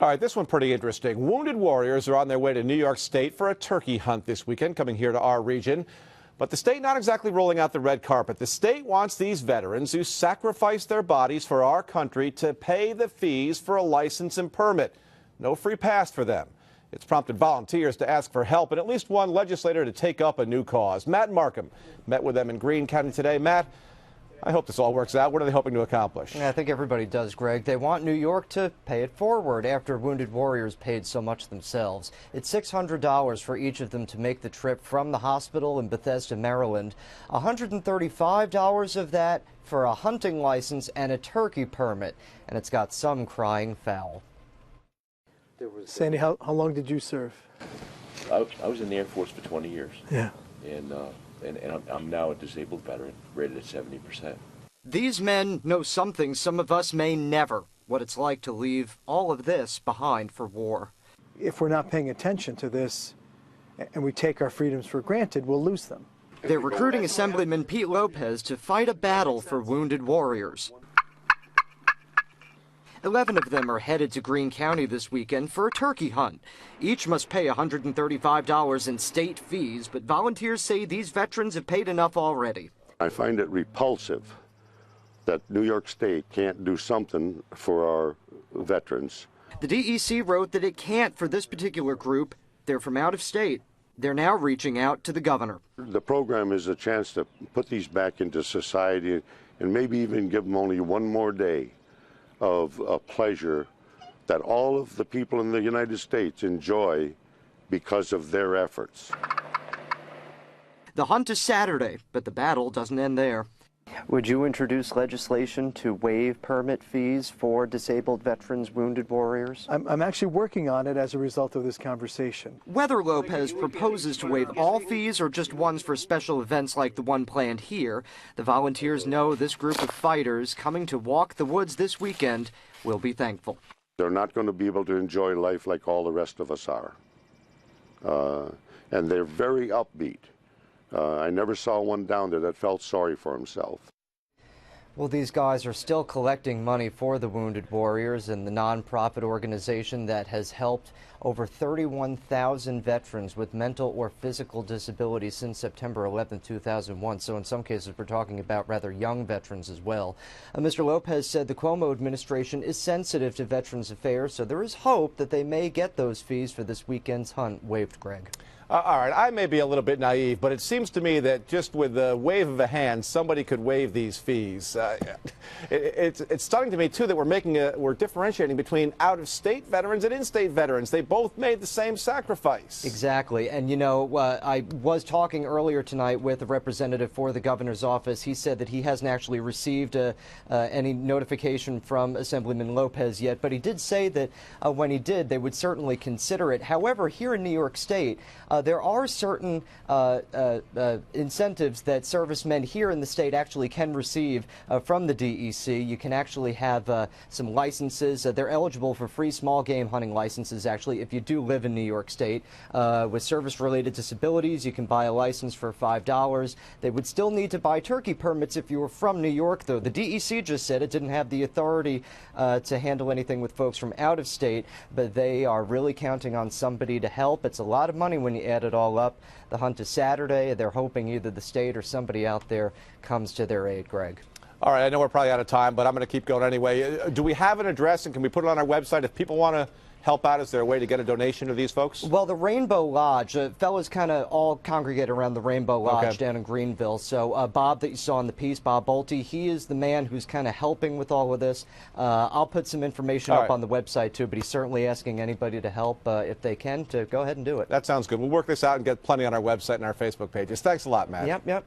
All right, this one pretty interesting. Wounded warriors are on their way to New York State for a turkey hunt this weekend, coming here to our region. But the state not exactly rolling out the red carpet. The state wants these veterans who sacrificed their bodies for our country to pay the fees for a license and permit. No free pass for them. It's prompted volunteers to ask for help and at least one legislator to take up a new cause. Matt Markham met with them in Greene County today. Matt, I hope this all works out. What are they hoping to accomplish? Yeah, I think everybody does, Greg. They want New York to pay it forward after wounded warriors paid so much themselves. It's $600 for each of them to make the trip from the hospital in Bethesda, Maryland. $135 of that for a hunting license and a turkey permit. And it's got some crying foul. Sandy, how long did you serve? I was in the Air Force for 20 years. Yeah. And I'm now a disabled veteran, rated at 70%. These men know something some of us may never, what it's like to leave all of this behind for war. If we're not paying attention to this and we take our freedoms for granted, we'll lose them. They're recruiting Assemblyman Pete Lopez to fight a battle for wounded warriors. 11 of them are headed to Greene County this weekend for a turkey hunt. Each must pay $135 in state fees, but volunteers say these veterans have paid enough already. I find it repulsive that New York State can't do something for our veterans. The DEC wrote that it can't for this particular group. They're from out of state. They're now reaching out to the governor. The program is a chance to put these back into society and maybe even give them only one more day of pleasure that all of the people in the United States enjoy because of their efforts. The hunt is Saturday, but the battle doesn't end there. Would you introduce legislation to waive permit fees for disabled veterans, wounded warriors? I'm actually working on it as a result of this conversation. Whether Lopez proposes to waive all fees or just ones for special events like the one planned here, the volunteers know this group of fighters coming to walk the woods this weekend will be thankful. They're not going to be able to enjoy life like all the rest of us are. And they're very upbeat. I never saw one down there that felt sorry for himself. Well, these guys are still collecting money for the Wounded Warriors and the nonprofit organization that has helped over 31,000 veterans with mental or physical disabilities since September 11, 2001. So in some cases, we're talking about rather young veterans as well. Mr. Lopez said the Cuomo administration is sensitive to veterans affairs, so there is hope that they may get those fees for this weekend's hunt waived, Greg. All right, I may be a little bit naive, but it seems to me that just with the wave of a hand, somebody could waive these fees. It's stunning to me, too, that we're differentiating between out-of-state veterans and in-state veterans. They both made the same sacrifice. Exactly. And, you know, I was talking earlier tonight with a representative for the governor's office. He said that he hasn't actually received any notification from Assemblyman Lopez yet, but he did say that when he did, they would certainly consider it. However, here in New York State, there are certain incentives that servicemen here in the state actually can receive from the DEC. You can actually have some licenses. They're eligible for free small game hunting licenses, actually, if you do live in New York State. With service-related disabilities, you can buy a license for $5. They would still need to buy turkey permits if you were from New York, though. The DEC just said it didn't have the authority to handle anything with folks from out of state, but they are really counting on somebody to help. It's a lot of money when you add it all up. The hunt is Saturday. They're hoping either the state or somebody out there comes to their aid, Greg. All right, I know we're probably out of time, but I'm going to keep going anyway. Do we have an address, and can we put it on our website if people want to help out? Is there a way to get a donation to these folks? Well, the Rainbow Lodge, fellas kind of all congregate around the Rainbow Lodge down in Greenville. So Bob that you saw in the piece, Bob Bolte, he is the man who's kind of helping with all of this. I'll put some information up on the website, too, but he's certainly asking anybody to help if they can to go ahead and do it. That sounds good. We'll work this out and get plenty on our website and our Facebook pages. Thanks a lot, Matt. Yep.